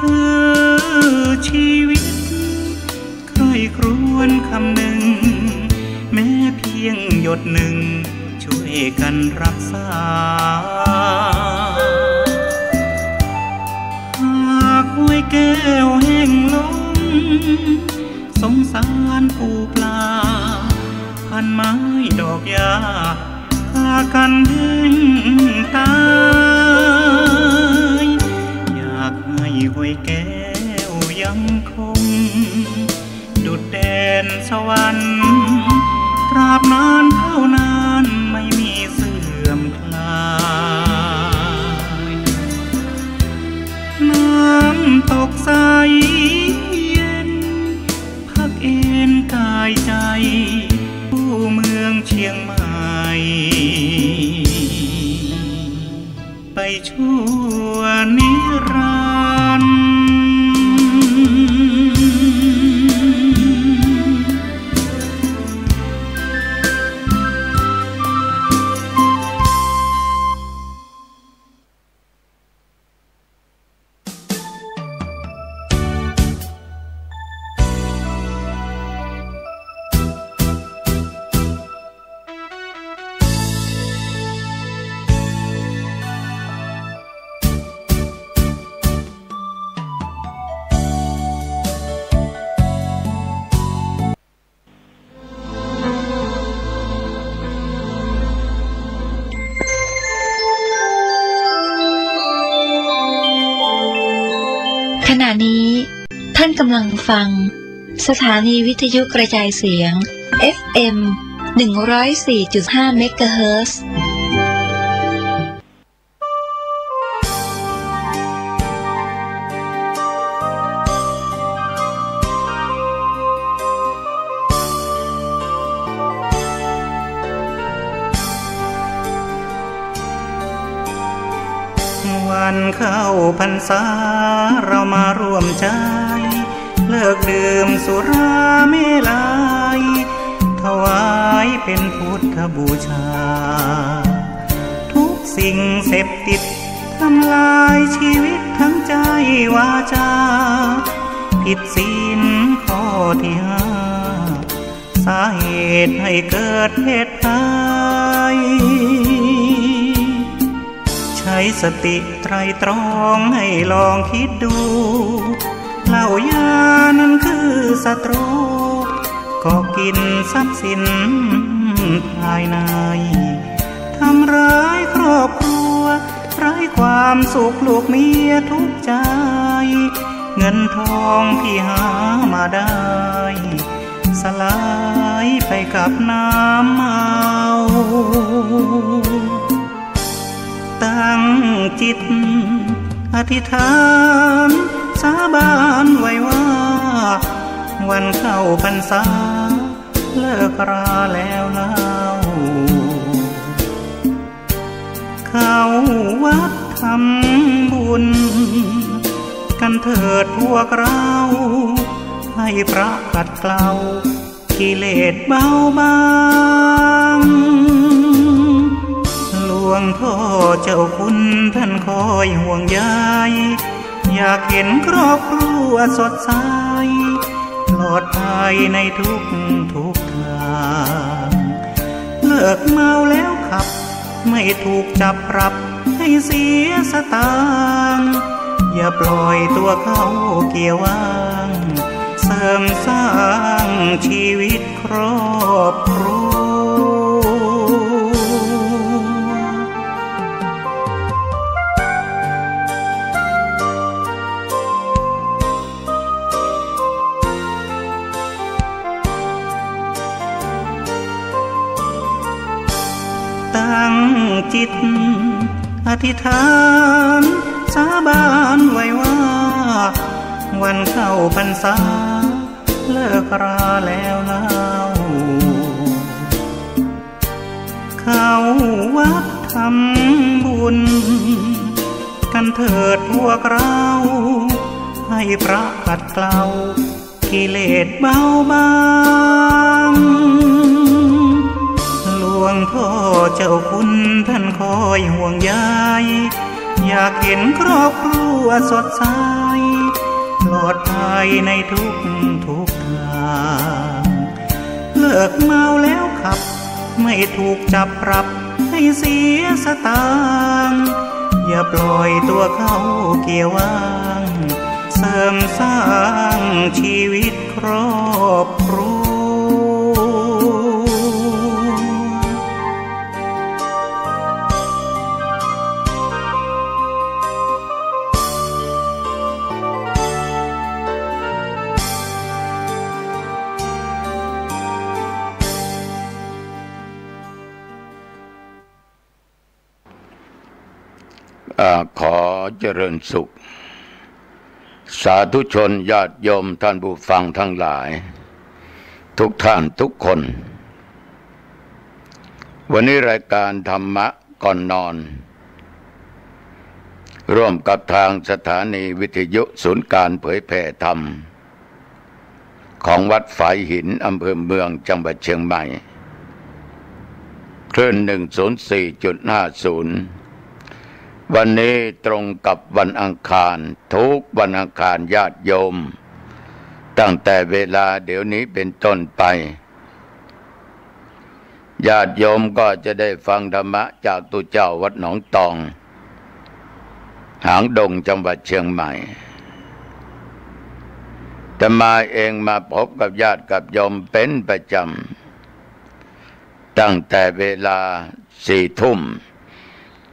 คือชีวิตใครครวญคำหนึ่งแม้เพียงหยดหนึ่งช่วยกันรักษาหากห้วยแก้วแห้งลงสงสารปูปลาพันไม้ดอกยาพากันแห้งตายอยากให้ห้วยแก้วยังคงดุจแดนสวรรค์ตราบนานเท่านานไม่มีเสื่อมคลายน้ำตกใสเย็นพักเอนกายใจผู้เมืองเชียงใหม่ไปชั่วนิรันดร์ขณะนี้ท่านกำลังฟังสถานีวิทยุกระจายเสียง FM 104.5 เมกะเฮิรตซ์วันเข้าพรรษาเรามาร่วมใจเลิกดื่มสุราเมลัยถวายเป็นพุทธบูชาทุกสิ่งเสพติดทำลายชีวิตทั้งใจวาจาผิดศีลข้อที่5สาเหตุให้เกิดเพศภัยใช้สติไตรตรองให้ลองคิดดูเหล้ายานั้นคือศัตรูก็กินทรัพย์สินภายในทำร้ายครอบครัวไร้ความสุขลูกเมียทุกใจเงินทองที่หามาได้สลายไปกับน้ำเมาตั้งจิตอธิษฐานสาบานไว้ว่าวันเข้าพรรษาเลิกราแล้วเล่าเข้าวัดทำบุญกันเถิดพวกเราให้พระขัดเกลากิเลสเบาบางหลวงพ่อเจ้าคุณท่านคอยห่วงใยอยากเห็นครอบครัวสดใสปลอดภัยในทุกทางเลิกเมาแล้วขับไม่ถูกจับปรับให้เสียสตางค์อย่าปล่อยตัวเข้าเกี่ยวว่างเสริมสร้างชีวิตครอบครัวตั้งจิตอธิษฐานสาบานไว้ว่าวันเข้าพรรษาเลิกราแล้วเล่าเข้าวัดทำบุญกันเถิดพวกเราให้พระขัดเกลากิเลสเบาบางหลวงพ่อเจ้าคุณท่านคอยห่วงใยอยากเห็นครอบครัวสดใส ลอดภัยในทุกทางเลิกเมาแล้วขับไม่ถูกจับปรับให้เสียสตางค์อย่าปล่อยตัวเข้าเกี่ยวว่างเสริมสร้างชีวิตครอบครัวขอเจริญสุขสาธุชนญาติโยมท่านผู้ฟังทั้งหลายทุกท่านทุกคนวันนี้รายการธรรมะก่อนนอนร่วมกับทางสถานีวิทยุศูนย์การเผยแผ่ธรรมของวัดฝายหินอำเภอเมืองจังหวัดเชียงใหม่คลื่น 104.50 วันนี้ตรงกับวันอังคารทุกวันอังคารญาติโยมตั้งแต่เวลาเดี๋ยวนี้เป็นต้นไปญาติโยมก็จะได้ฟังธรรมะจากตุเจ้าวัดหนองตองหางดงจังหวัดเชียงใหม่แต่มาเองมาพบกับญาติกับโยมเป็นประจำตั้งแต่เวลา4 ทุ่ม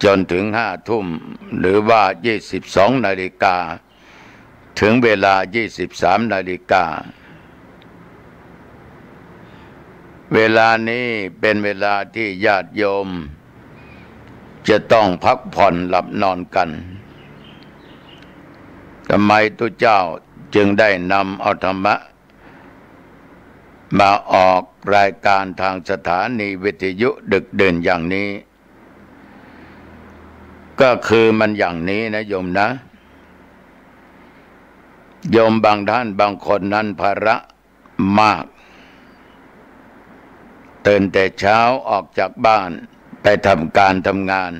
จนถึง5 ทุ่มหรือว่า22 นาฬิกาถึงเวลา23 นาฬิกาเวลานี้เป็นเวลาที่ญาติโยมจะต้องพักผ่อนหลับนอนกันทำไมตุเจ้าจึงได้นำเอาธรรมะมาออกรายการทางสถานีวิทยุดึกดื่นอย่างนี้ก็คือมันอย่างนี้นะโยมนะโยมบางท่านบางคนนั้นภาระมากตื่นแต่เช้าออกจากบ้านไปทำการทำงาน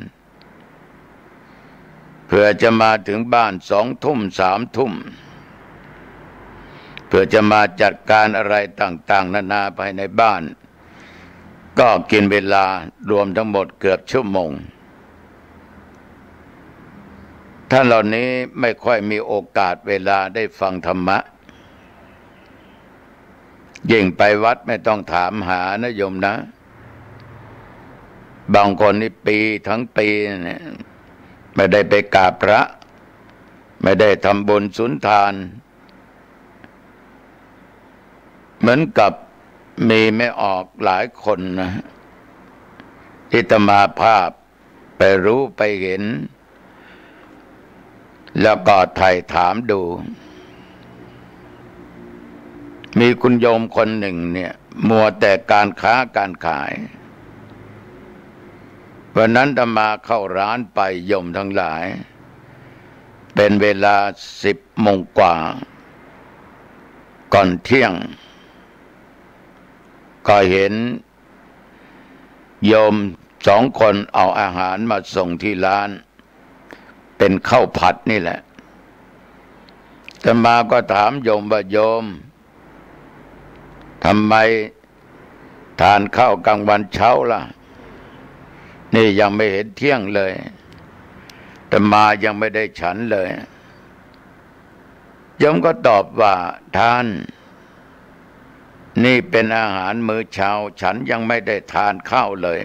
เพื่อจะมาถึงบ้าน2 ทุ่ม3 ทุ่มเพื่อจะมาจัดการอะไรต่างๆนานาภายในบ้านก็กินเวลารวมทั้งหมดเกือบชั่วโมงท่านเหล่านี้ไม่ค่อยมีโอกาสเวลาได้ฟังธรรมะยิ่งไปวัดไม่ต้องถามหานะโยมนะบางคนนี่ปีทั้งปีเนี่ยไม่ได้ไปกราบพระไม่ได้ทำบุญสุนทานเหมือนกับมีไม่ออกหลายคนนะที่อาตมาภาพไปรู้ไปเห็นแล้วก็ไถ่ถามดูมีคุณโยมคนหนึ่งเนี่ยมัวแต่การค้าการขายวันนั้นอาตมาเข้าร้านไปโยมทั้งหลายเป็นเวลา10 โมงกว่าก่อนเที่ยงก็เห็นโยม2 คนเอาอาหารมาส่งที่ร้านเป็นข้าวผัดนี่แหละอาตมาก็ถามโยมว่าโยมทำไมทานข้าวกลางวันเช้าล่ะนี่ยังไม่เห็นเที่ยงเลยอาตมายังไม่ได้ฉันเลยโยมก็ตอบว่าท่านนี่เป็นอาหารมื้อเช้าฉันยังไม่ได้ทานข้าวเลย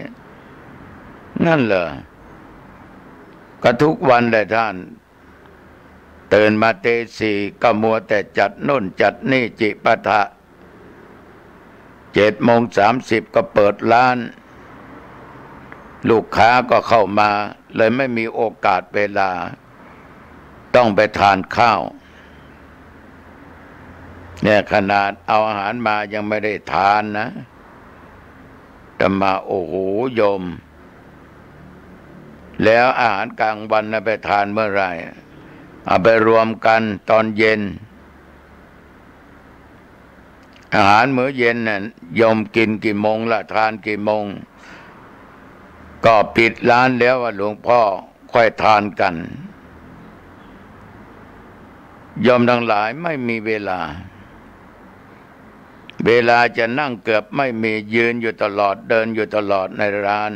นั่นเหรอก็ทุกวันเลยท่านตื่นมาตี 4ก็มัวแต่จัดโน่นจัดนี่จิปาถะ7:30ก็เปิดร้านลูกค้าก็เข้ามาเลยไม่มีโอกาสเวลาต้องไปทานข้าวเนี่ยขนาดเอาอาหารมายังไม่ได้ทานนะแต่มาโอ้โหโยมแล้วอาหารกลางวันไปทานเมื่อไหร่เอาไปรวมกันตอนเย็นอาหารมื้อเย็นน่ะโยมกินกี่โมงล่ะทานกี่โมงก็ปิดร้านแล้วว่าหลวงพ่อค่อยทานกัน โยมทั้งหลายไม่มีเวลาจะนั่งเกือบไม่มียืนอยู่ตลอดเดินอยู่ตลอดในร้าน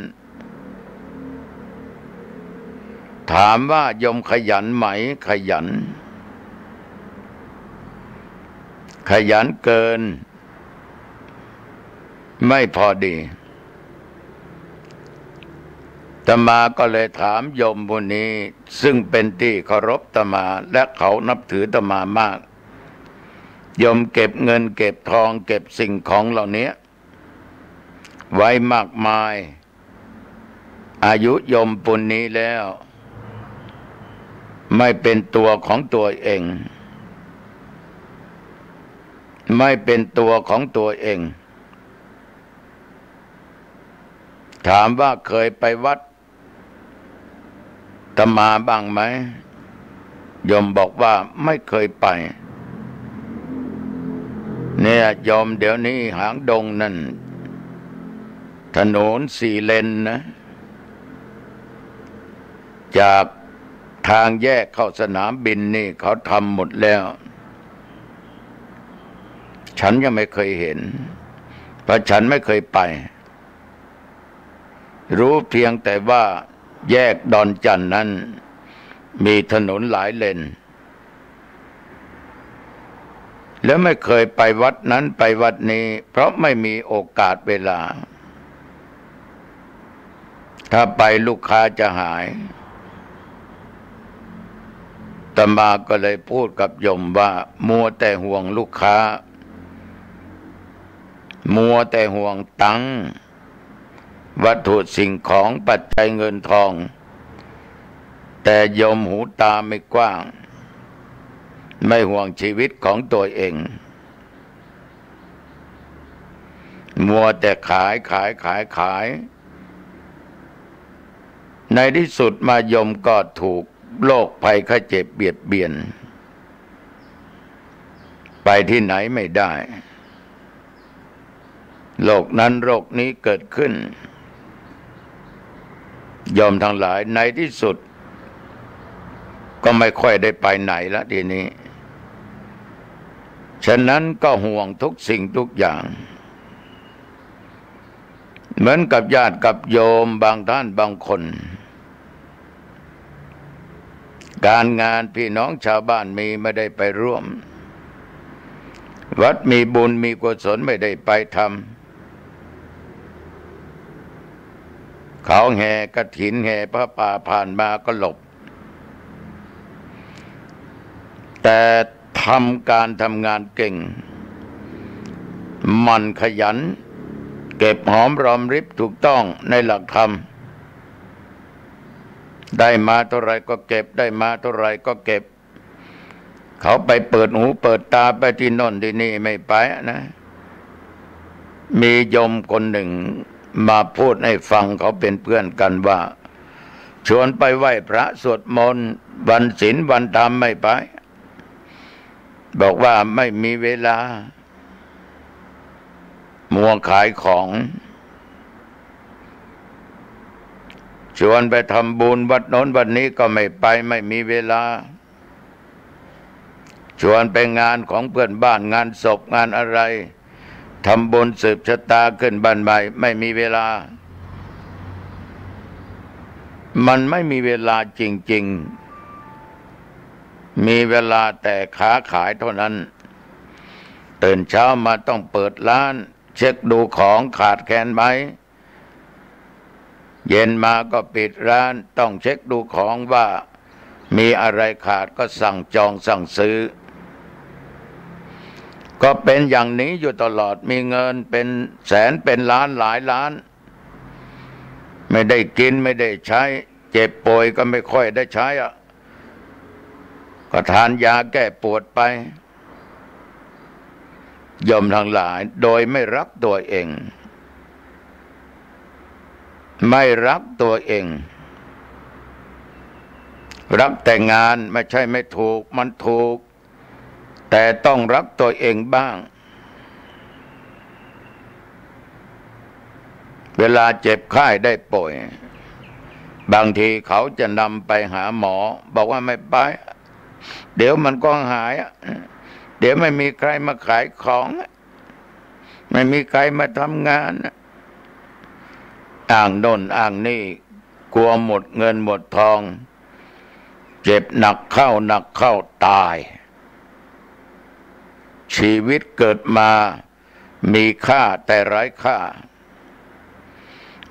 ถามว่าโยมขยันไหมขยันเกินไม่พอดีอาตมาก็เลยถามโยมผู้นี้ซึ่งเป็นที่เคารพอาตมาและเขานับถืออาตมามากโยมเก็บเงินเก็บทองเก็บสิ่งของเหล่านี้ไว้มากมายอายุโยมผู้นี้แล้วไม่เป็นตัวของตัวเองไม่เป็นตัวของตัวเองถามว่าเคยไปวัดอาตมาบ้างไหมโยมบอกว่าไม่เคยไปเนี่ยโยมเดี๋ยวนี้หางดงนั่นถนน4 เลนนะจากทางแยกเข้าสนามบินนี่เขาทำหมดแล้วฉันยังไม่เคยเห็นเพราะฉันไม่เคยไปรู้เพียงแต่ว่าแยกดอนจันทน์นั้นมีถนนหลายเลนแล้วไม่เคยไปวัดนั้นไปวัดนี้เพราะไม่มีโอกาสเวลาถ้าไปลูกค้าจะหายอาตมาก็เลยพูดกับโยมว่ามัวแต่ห่วงลูกค้ามัวแต่ห่วงตังค์วัตถุสิ่งของปัจจัยเงินทองแต่โยมหูตาไม่กว้างไม่ห่วงชีวิตของตัวเองมัวแต่ขายในที่สุดมาโยมก็ถูกโรคภัยไข้เจ็บเบียดเบียนไปที่ไหนไม่ได้โรคนั้นโรคนี้เกิดขึ้นโยมทั้งหลายในที่สุดก็ไม่ค่อยได้ไปไหนละทีนี้ฉะนั้นก็ห่วงทุกสิ่งทุกอย่างเหมือนกับญาติกับโยมบางท่านบางคนการงานพี่น้องชาวบ้านมีไม่ได้ไปร่วมวัดมีบุญมีกุศลไม่ได้ไปทำเขาแห่กฐินแห่พระป่าผ่านมาก็หลบแต่ทำงานเก่งมันขยันเก็บหอมรอมริบถูกต้องในหลักธรรมได้มาเท่าไรก็เก็บได้มาเท่าไรก็เก็บเขาไปเปิดหูเปิดตาไปที่โน่นที่นี่ไม่ไปนะมีโยมคนหนึ่งมาพูดให้ฟังเขาเป็นเพื่อนกันว่าชวนไปไหว้พระสวดมนต์วันศีลวันธรรมไม่ไปบอกว่าไม่มีเวลามัวขายของชวนไปทำบุญวัดโน้นวัดนี้ก็ไม่ไปไม่มีเวลาชวนไปงานของเพื่อนบ้านงานศพงานอะไรทำบุญสืบชะตาขึ้นบ้านใหม่ไม่มีเวลามันไม่มีเวลาจริงๆมีเวลาแต่ค้าขายเท่านั้นตื่นเช้ามาต้องเปิดร้านเช็คดูของขาดแคลนไหมเย็นมาก็ปิดร้านต้องเช็คดูของว่ามีอะไรขาดก็สั่งจองสั่งซื้อก็เป็นอย่างนี้อยู่ตลอดมีเงินเป็นแสนเป็นล้านหลายล้านไม่ได้กินไม่ได้ใช้เจ็บป่วยก็ไม่ค่อยได้ใช้ก็ทานยาแก้ปวดไปโยมทั้งหลายโดยไม่รักตัวเองไม่รักตัวเองรักแต่งานไม่ใช่ไม่ถูกมันถูกแต่ต้องรักตัวเองบ้างเวลาเจ็บไข้ได้ป่วยบางทีเขาจะนำไปหาหมอบอกว่าไม่ไป เดี๋ยวมันก็หายเดี๋ยวไม่มีใครมาขายของไม่มีใครมาทำงานอ้างโน่นอ้างนี่กลัวหมดเงินหมดทองเจ็บหนักเข้าตายชีวิตเกิดมามีค่าแต่ไร้ค่า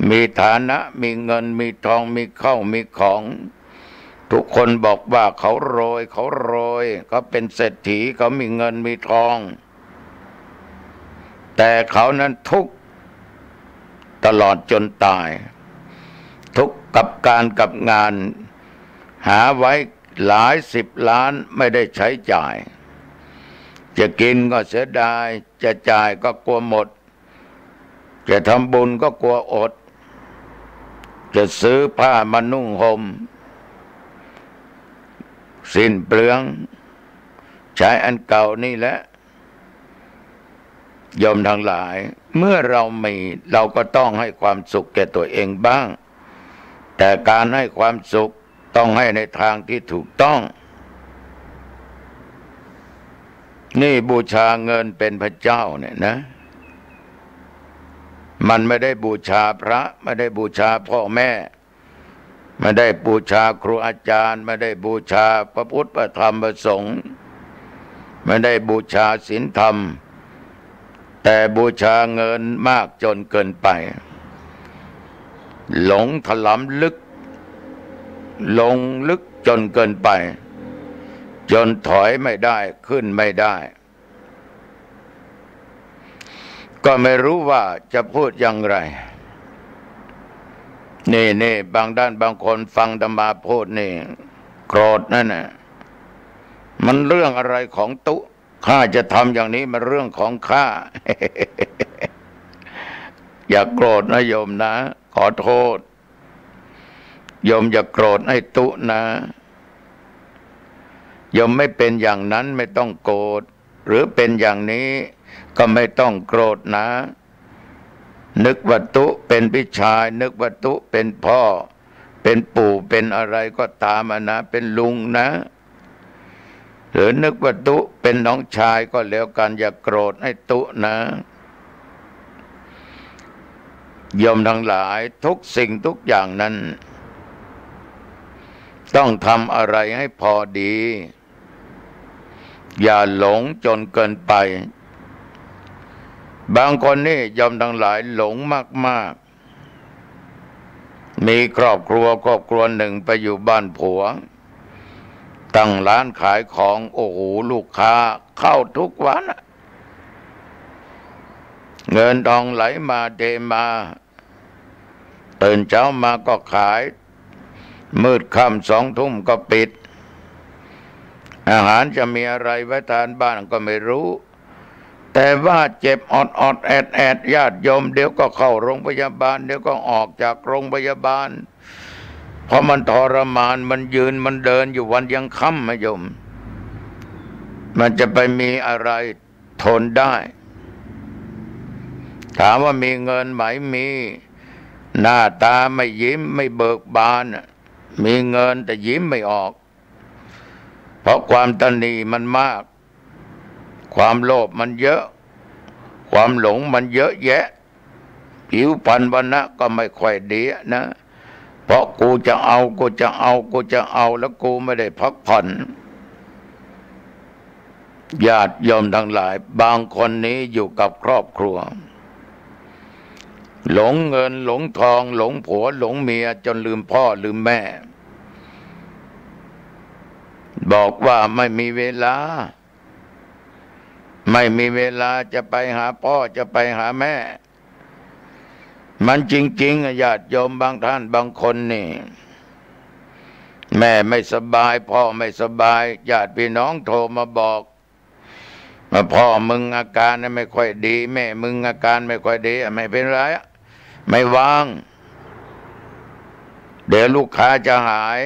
มีฐานะมีเงินมีทองมีข้าวมีของทุกคนบอกว่าเขาโรยเขาเป็นเศรษฐีเขามีเงินมีทองแต่เขานั้นทุกข์ตลอดจนตายทุกข์กับการกับงานหาไว้หลาย10 ล้านไม่ได้ใช้จ่ายจะกินก็เสียดายจะจ่ายก็กลัวหมดจะทำบุญก็กลัวอดจะซื้อผ้ามานุ่งห่มสิ้นเปลืองใช้อันเก่านี่แหละโยมทั้งหลายเมื่อเรามีเราก็ต้องให้ความสุขแก่ตัวเองบ้างแต่การให้ความสุขต้องให้ในทางที่ถูกต้องนี่บูชาเงินเป็นพระเจ้าเนี่ยนะมันไม่ได้บูชาพระไม่ได้บูชาพ่อแม่ไม่ได้บูชาครูอาจารย์ไม่ได้บูชาพระพุทธพระธรรมพระสงฆ์ไม่ได้บูชาศีลธรรมแต่บูชาเงินมากจนเกินไปหลงถลำลึกลงลึกจนเกินไปจนถอยไม่ได้ขึ้นไม่ได้ก็ไม่รู้ว่าจะพูดอย่างไรนี่บางด้านบางคนฟังธรรมาพูดนี่โกรธนั่นน่ะมันเรื่องอะไรของตุข้าจะทำอย่างนี้มันเรื่องของข้า อย่าโกรธนะโยมนะขอโทษโยมอย่าโกรธให้ตุนะโยมไม่เป็นอย่างนั้นไม่ต้องโกรธหรือเป็นอย่างนี้ก็ไม่ต้องโกรธนะนึกว่าตุเป็นพี่ชายนึกว่าตุเป็นพ่อเป็นปู่เป็นอะไรก็ตามนะเป็นลุงนะหรือนึกว่าตุเป็นน้องชายก็แล้วกันอย่าโกรธให้ตุนะโยมทั้งหลายทุกสิ่งทุกอย่างนั้นต้องทำอะไรให้พอดีอย่าหลงจนเกินไปบางคนนี่โยมทั้งหลายหลงมากๆมีครอบครัวหนึ่งไปอยู่บ้านผัวตั้งร้านขายของโอ้โหลูกค้าเข้าทุกวันเงินทองไหลมาเทมาตื่นเช้ามาก็ขายมืดค่ำ2 ทุ่มก็ปิดอาหารจะมีอะไรไว้ทานบ้านก็ไม่รู้แต่ว่าเจ็บอดแอดญาติโยมเดี๋ยวก็เข้าโรงพยาบาลเดี๋ยวก็ออกจากโรงพยาบาลเพราะมันทรมานมันยืนมันเดินอยู่วันยังค่ำโยมมันจะไปมีอะไรทนได้ถามว่ามีเงินไหมมีหน้าตาไม่ยิ้มไม่เบิกบานมีเงินแต่ยิ้มไม่ออกเพราะความตนีมันมากความโลภมันเยอะความหลงมันเยอะแยะผิวพรรณวรรณะก็ไม่ค่อยดีนะเพราะกูจะเอาแล้วกูไม่ได้พักผ่อนญาติโยมทั้งหลายบางคนนี้อยู่กับครอบครัวหลงเงินหลงทองหลงผัวหลงเมียจนลืมพ่อลืมแม่บอกว่าไม่มีเวลาจะไปหาพ่อจะไปหาแม่มันจริงๆญาติโยมบางท่านบางคนนี่แม่ไม่สบายพ่อไม่สบายญาติพี่น้องโทรมาบอกว่าพ่อมึงอาการไม่ค่อยดีแม่มึงอาการไม่ค่อยดีไม่เป็นไรไม่วางเดี๋ยวลูกค้าจะหาย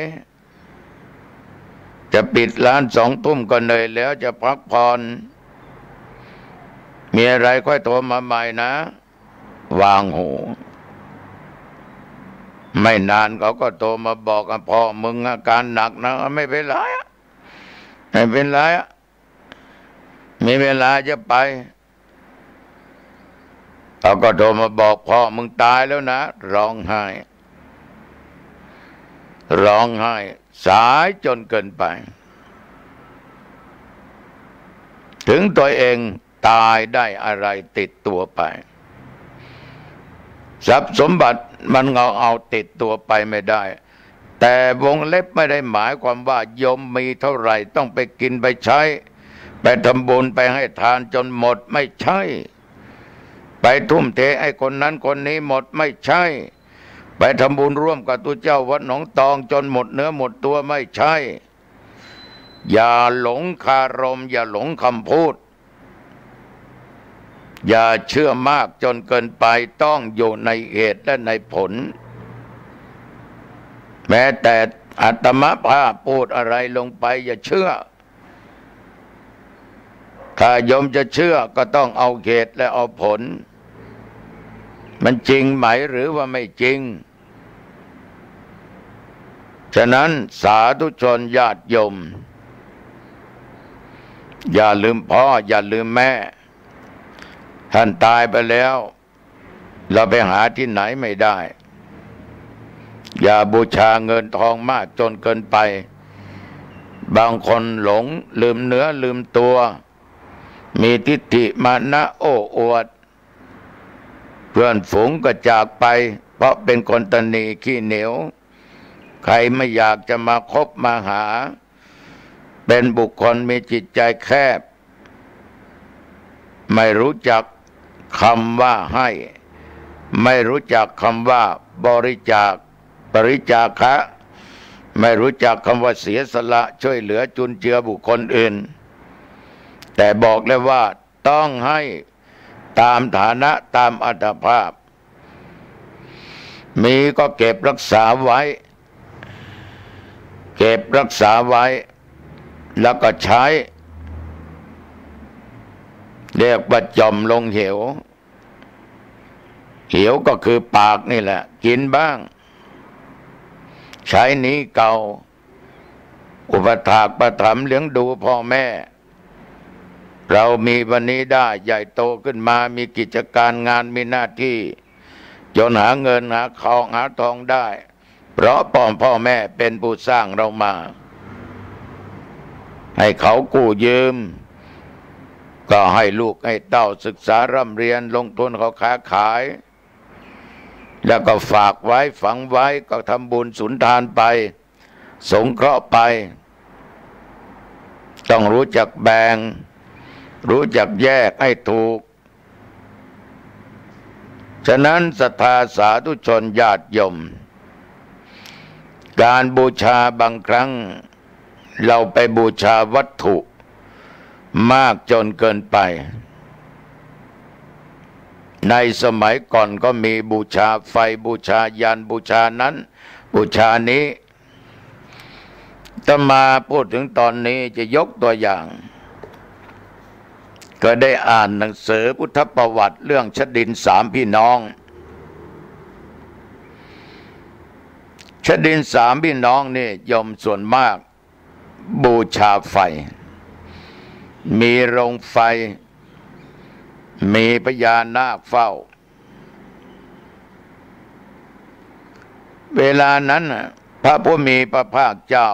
จะปิดร้าน2 ทุ่มก็เหนื่อยแล้วจะพักผ่อนมีอะไรค่อยโทรมาใหม่นะวางหูไม่นานเขาก็โทรมาบอกพ่อมึงอาการหนักนะไม่เป็นไร ไม่เป็นไรมีเวลาจะไปเขาก็โทรมาบอกพ่อมึงตายแล้วนะร้องไห้สายจนเกินไปถึงตัวเองตายได้อะไรติดตัวไปทรัพย์สมบัติมันเอาติดตัวไปไม่ได้แต่วงเล็บไม่ได้หมายความว่าโยมมีเท่าไหร่ต้องไปกินไปใช้ไปทำบุญไปให้ทานจนหมดไม่ใช่ไปทุ่มเทให้คนนั้นคนนี้หมดไม่ใช่ไปทำบุญร่วมกับตัวเจ้าวัดหนองตองจนหมดเนื้อหมดตัวไม่ใช่อย่าหลงคารมอย่าหลงคำพูดอย่าเชื่อมากจนเกินไปต้องอยู่ในเหตุและในผลแม้แต่อาตมาภาพพูดอะไรลงไปอย่าเชื่อถ้าโยมจะเชื่อก็ต้องเอาเหตุและเอาผลมันจริงไหมหรือว่าไม่จริงฉะนั้นสาธุชนญาติโยมอย่าลืมพ่ออย่าลืมแม่ท่านตายไปแล้วเราไปหาที่ไหนไม่ได้อย่าบูชาเงินทองมากจนเกินไปบางคนหลงลืมเนื้อลืมตัวมีทิฏฐิมานะโอ้อวดเพื่อนฝูงก็จากไปเพราะเป็นคนตนีขี้เหนียวใครไม่อยากจะมาคบมาหาเป็นบุคคลมีจิตใจแคบไม่รู้จักคำว่าให้ไม่รู้จักคำว่าบริจาคปริจาคะไม่รู้จักคำว่าเสียสละช่วยเหลือจุนเจือบุคคลอื่นแต่บอกเลยว่าต้องให้ตามฐานะตามอัตภาพมีก็เก็บรักษาไว้แล้วก็ใช้เรียกว่าจมลงเหวก็คือปากนี่แหละกินบ้างใช้หนี้เก่าอุปถากประถมเลี้ยงดูพ่อแม่เรามีวันนี้ได้ใหญ่โตขึ้นมามีกิจการงานมีหน้าที่จนหาเงินหาทองได้เพราะพ่อแม่เป็นผู้สร้างเรามาให้เขากู้ยืมก็ให้ลูกให้เต้าศึกษาร่ำเรียนลงทุนเขาค้าขายแล้วก็ฝากไว้ฝังไว้ก็ทำบุญสุนทานไปสงเคราะห์ไปต้องรู้จักแบ่งรู้จักแยกให้ถูกฉะนั้นศรัทธาสาธุชนญาติโยมการบูชาบางครั้งเราไปบูชาวัตถุมากจนเกินไปในสมัยก่อนก็มีบูชาไฟบูชายันบูชานั้นบูชานี้ถ้ามาพูดถึงตอนนี้จะยกตัวอย่างก็ได้อ่านหนังสือพุทธประวัติเรื่องชดินสามพี่น้องชดินสามพี่น้องนี่ยมส่วนมากบูชาไฟมีโรงไฟมีพญานาคเฝ้าเวลานั้นพระผู้มีพระภาคเจ้า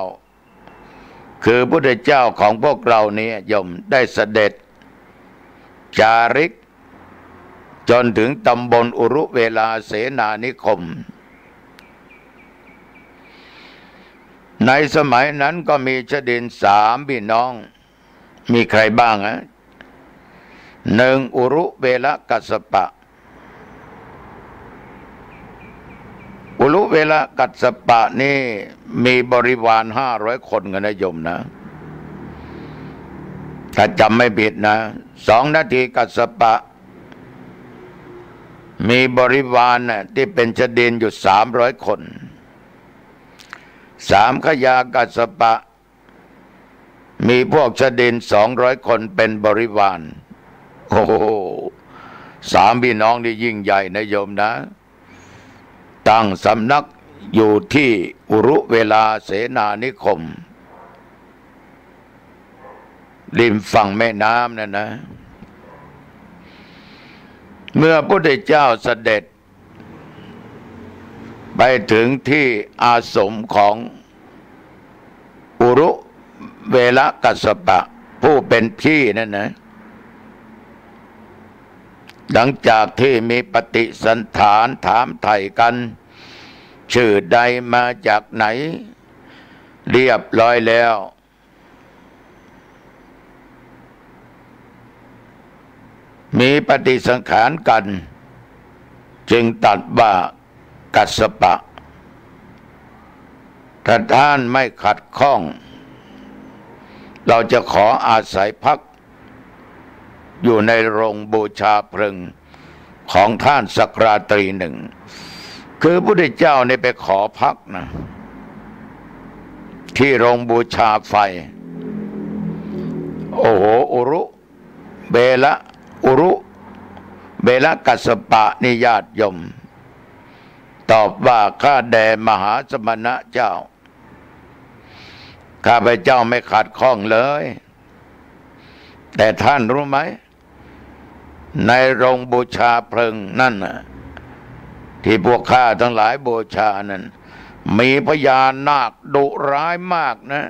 คือพระพุทธเจ้าของพวกเรานี้ยมได้เสด็จจาริกจนถึงตำบลอุรุเวลาเสนานิคมในสมัยนั้นก็มีชดินสามพี่น้องมีใครบ้างหนึ่งอุรุเวลกัสสปะอุรุเวลกัสสปะนี่มีบริวาร500 คนกันนะโยมนะถ้าจำไม่ผิดนะ2 นาทีกัสสปะมีบริวารที่เป็นชดินอยู่300 คน3 ขยากัสสปะมีพวกชดิน200 คนเป็นบริวารโอ้โห3 พี่น้องนี่ยิ่งใหญ่นะโยมนะตั้งสำนักอยู่ที่อุรุเวลาเสนานิคม ริมฝั่งแม่น้ำนั่นนะเมื่อพระพุทธเจ้าเสด็จไปถึงที่อาสมของอุรุเวลกัสสปะผู้เป็นพี่นั่นนะหลังจากที่มีปฏิสันถานถามไถ่กันชื่อใดมาจากไหนเรียบร้อยแล้วมีปฏิสังขารกันจึงตรัสว่ากัสสปะถ้าท่านไม่ขัดข้องเราจะขออาศัยพักอยู่ในโรงบูชาเพลิงของท่านสักราตรีหนึ่งคือพระพุทธเจ้าเนี่ยไปขอพักนะที่โรงบูชาไฟโอ้โหอุรุเบละกัสสปะนิญาติโยมตอบว่าข้าแด่มหาสมณะเจ้าข้าพเจ้าไม่ขัดข้องเลยแต่ท่านรู้ไหมในโรงบูชาเพลิงนั่นน่ะที่พวกข้าทั้งหลายบูชานั้นมีพญานาคดุร้ายมากนะ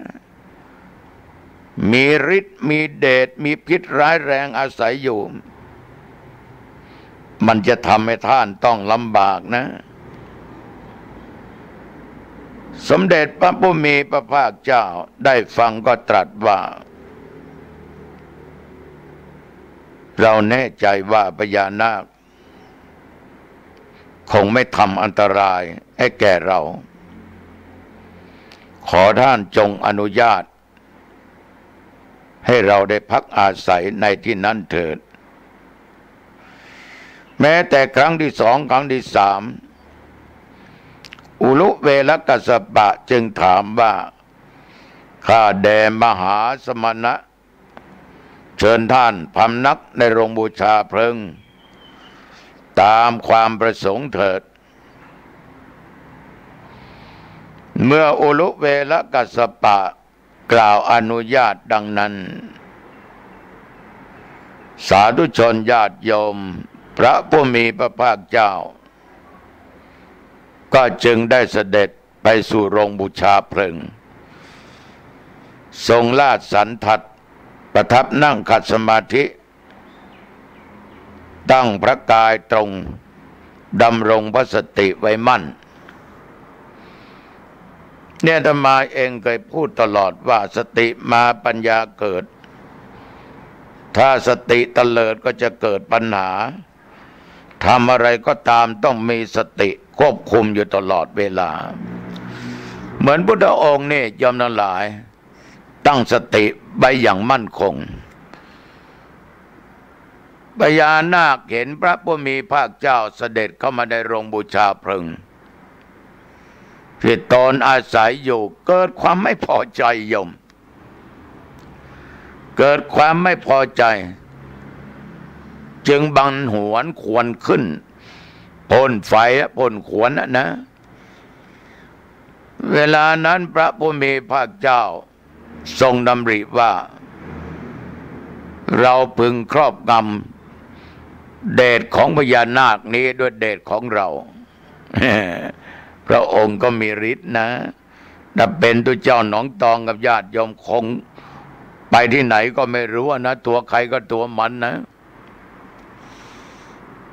มีฤทธิ์มีเดชมีพิษร้ายแรงอาศัยอยู่มันจะทำให้ท่านต้องลำบากนะสมเด็จพระผู้มีพระภาคเจ้าได้ฟังก็ตรัสว่าเราแน่ใจว่าพญานาคคงไม่ทำอันตรายให้แก่เราขอท่านจงอนุญาตให้เราได้พักอาศัยในที่นั้นเถิดแม้แต่ครั้งที่สองครั้งที่สามอุลุเวลกัสสปะจึงถามว่าข้าแด่มหาสมณะเชิญท่านพำนักในโรงบูชาเพลิงตามความประสงค์เถิดเมื่ออุลุเวลกัสสปะกล่าวอนุญาตดังนั้นสาธุชนญาติโยมพระผู้มีพระภาคเจ้าก็จึงได้เสด็จไปสู่โรงบูชาเพลิงทรงลาดสันทัดประทับนั่งขัดสมาธิตั้งพระกายตรงดำรงพระสติไว้มั่นเนี่ยอาตมาเองเคยพูดตลอดว่าสติมาปัญญาเกิดถ้าสติเตลิดก็จะเกิดปัญหาทำอะไรก็ตามต้องมีสติควบคุมอยู่ตลอดเวลาเหมือนพุทธองค์นี่ยอมทั้งหลายตั้งสติไว้อย่างมั่นคงพญานาคเห็นพระผู้มีภาคเจ้าเสด็จเข้ามาในโรงบูชาเพลิงที่ตนอาศัยอยู่เกิดความไม่พอใจโยมเกิดความไม่พอใจจึงบังหวนขวนขึ้นพ่นไฟพ่นขวนนะเวลานั้นพระผู้มีพระเจ้าทรงดำริว่าเราพึงครอบงำเดชของพญานาคนี้ด้วยเดชของเรา พระองค์ก็มีฤทธิ์นะถ้าเป็นตัวเจ้าหนองตองกับญาติโยมคงไปที่ไหนก็ไม่รู้นะตัวใครก็ตัวมันนะ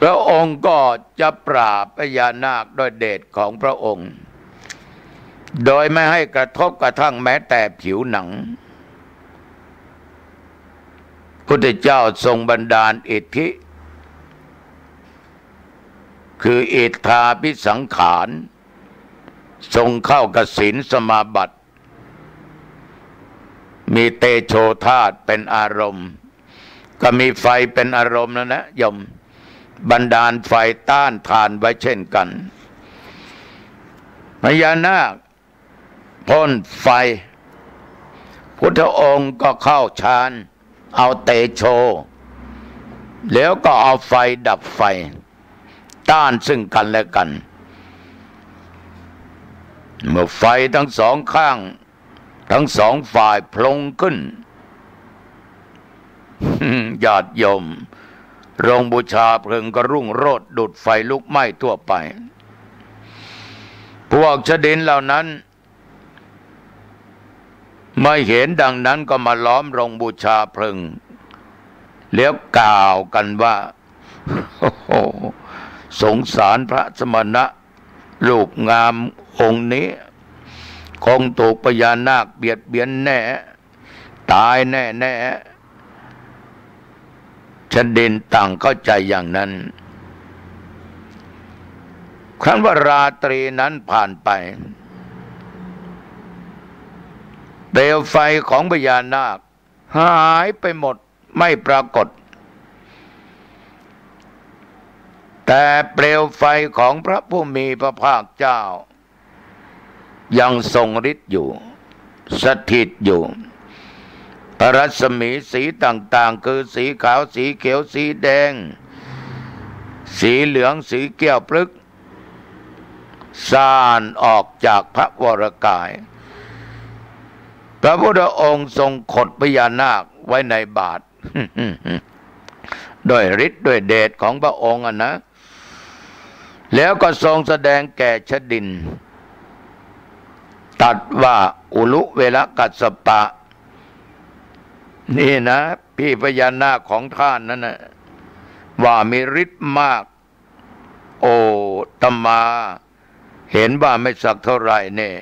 พระองค์ก็จะปราบพญานาคด้วยเดชของพระองค์โดยไม่ให้กระทบกระทั่งแม้แต่ผิวหนังพุทธเจ้าทรงบันดาลอิทธิคืออิทธาภิสังขารทรงเข้ากสินสมาบัติมีเตโชธาตุเป็นอารมณ์ก็มีไฟเป็นอารมณ์นะโยมบันดาลไฟต้านทานไว้เช่นกันพญานาคพ่นไฟพุทธองค์ก็เข้าฌานเอาเตโชแล้วก็เอาไฟดับไฟต้านซึ่งกันและกันเมื่อไฟทั้งสองข้างทั้งสองฝ่ายพลงขึ้น ญาติโยมโรงบูชาเพลิงก็รุ่งโรจน์ดุจไฟลุกไหม้ทั่วไปพวกชดินเหล่านั้นไม่เห็นดังนั้นก็มาล้อมโรงบูชาเพลิงแล้วกล่าวกันว่าสงสารพระสมณะรูปงามองค์นี้คงถูกพญานาคเบียดเบียนแน่ตายแน่ชดินต่างเข้าใจอย่างนั้นครั้นว่าราตรีนั้นผ่านไปเปลวไฟของพญานาคหายไปหมดไม่ปรากฏแต่เปลวไฟของพระผู้มีพระภาคเจ้ายังทรงฤทธิ์อยู่สถิตอยู่พระรัศมีสีต่างๆคือสีขาวสีเขียวสีแดงสีเหลืองสีแก้วพลึกซ่านออกจากพระวรกายพระพุทธองค์ทรงขดพญานาคไว้ในบาตร ด้วยฤทธิ์ด้วยเดชของพระองค์นะแล้วก็ทรงแสดงแก่ชดินตรัสว่าอุลุเวลกัสสปะนี่นะพี่พญานาคของท่านนั่นนะว่ามีฤทธิ์มากโอ้ตมาเห็นว่าไม่สักเท่าไหร่เนี่ย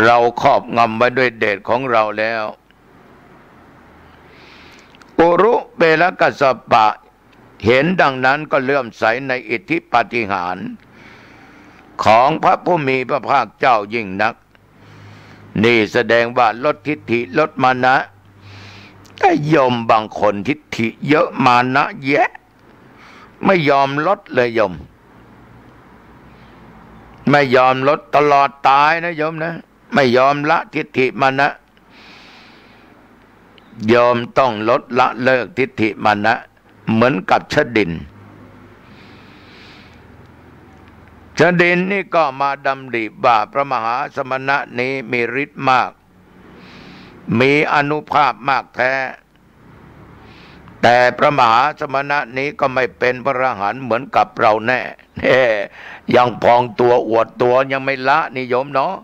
เราครอบงำไว้ด้วยเดชของเราแล้วอุรุเวลกัสสปะเห็นดังนั้นก็เลื่อมใสในอิทธิปาฏิหาริย์ของพระผู้มีพระภาคเจ้ายิ่งนักนี่แสดงว่าลดทิฏฐิลดมานะแต่โยมบางคนทิฏฐิเยอะมานะแยะไม่ยอมลดเลยโยมไม่ยอมลดตลอดตายนะโยมนะไม่ยอมละทิฏฐิมานะโยมต้องลดละเลิกทิฏฐิมานะเหมือนกับชดินนี่ก็มาดำริว่าพระมหาสมณะนี้มีฤทธิ์มากมีอานุภาพมากแท้แต่พระมหาสมณะนี้ก็ไม่เป็นพระอรหันต์เหมือนกับเราแน่ยังพองตัวอวดตัวยังไม่ละนิยมเนาะ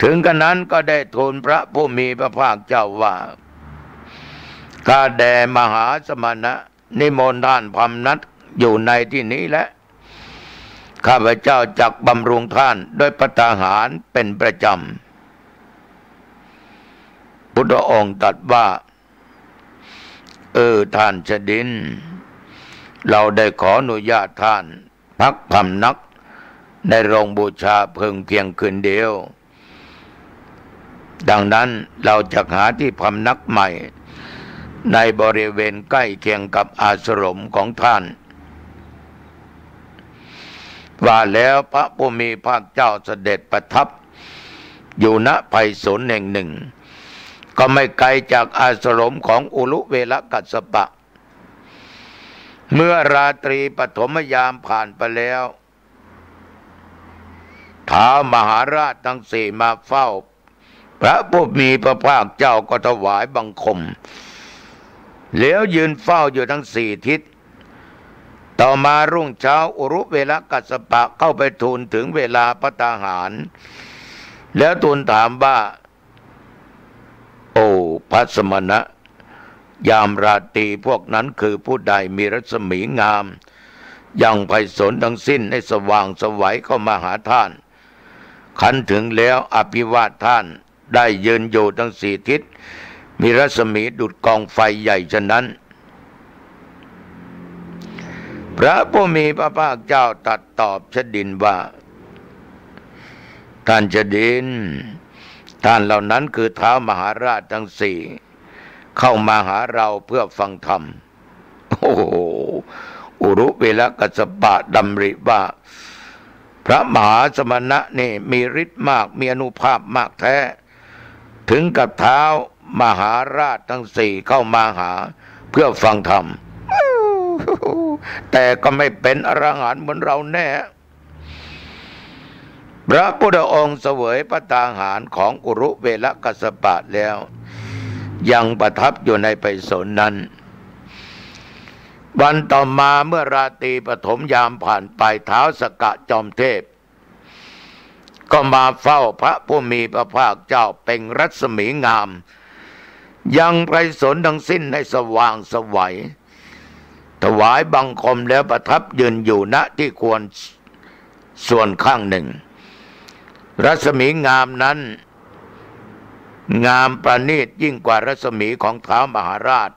ถึงกันนั้นก็ได้ทูลพระผู้มีพระภาคเจ้าว่าข้าแด่มหาสมณะนิมนต์ท่านพำนัสอยู่ในที่นี้และข้าพเจ้าจักบำรุงท่านด้วยภัตตาหารเป็นประจำพุทธองค์ตรัสว่าท่านชดินเราได้ขออนุญาตท่านพักพำนักในโรงบูชาเพียงคืนเดียวดังนั้นเราจะหาที่พำนักใหม่ในบริเวณใกล้เคียงกับอาสมของท่านว่าแล้วพระผู้มีพระเจ้าเสด็จประทับอยู่ณไพศาลแห่งหนึ่งก็ไม่ไกลจากอาสมของอุลุเวลกัสสปะเมื่อราตรีปฐมยามผ่านไปแล้วท้าวมหาราชทั้งสี่มาเฝ้าพระผู้มีพระภาคเจ้าก็ถวายบังคมแล้วยืนเฝ้าอยู่ทั้งสี่ทิศต่อมารุ่งเช้าอุรุเวลกัสสปะเข้าไปทูลถึงเวลาภัตตาหารแล้วทูลถามว่าโอ้พระสมณะยามราตรีพวกนั้นคือผู้ใดมีรัศมีงามยังไพศาลทั้งสิ้นให้สว่างไสวเข้ามาหาท่านขันถึงแล้วอภิวาทท่านได้ยืนอยู่ทั้งสี่ทิศมีรัศมีดุจกองไฟใหญ่ฉะนั้นพระผู้มีพระภาคเจ้าตรัสตอบชดินว่าท่านชดินท่านเหล่านั้นคือท้าวมหาราชทั้งสี่เข้ามาหาเราเพื่อฟังธรรมโอ้โหอุรุเวลกัสสปะดำริว่าพระมหาสมณะนี่มีฤทธิ์มากมีอานุภาพมากแท้ถึงกับท้าวมหาราชทั้งสี่เข้ามาหาเพื่อฟังธรรมแต่ก็ไม่เป็นอรหันต์เหมือนเราแน่พระพุทธองค์เสวยภัตตาหารของอุรุเวลกัสสปะแล้ว ยังประทับอยู่ในไพศาลนั้นวันต่อมาเมื่อราตรีปฐมยามผ่านไปท้าวสกะจอมเทพก็มาเฝ้าพระผู้มีพระภาคเจ้าเปล่งรัศมีงามยังไพศาลทั้งสิ้นให้สว่างไสวถวายบังคมแล้วประทับยืนอยู่ณที่ควรส่วนข้างหนึ่งรัศมีงามนั้นงามประณีตยิ่งกว่ารัศมีของท้าวมหาราช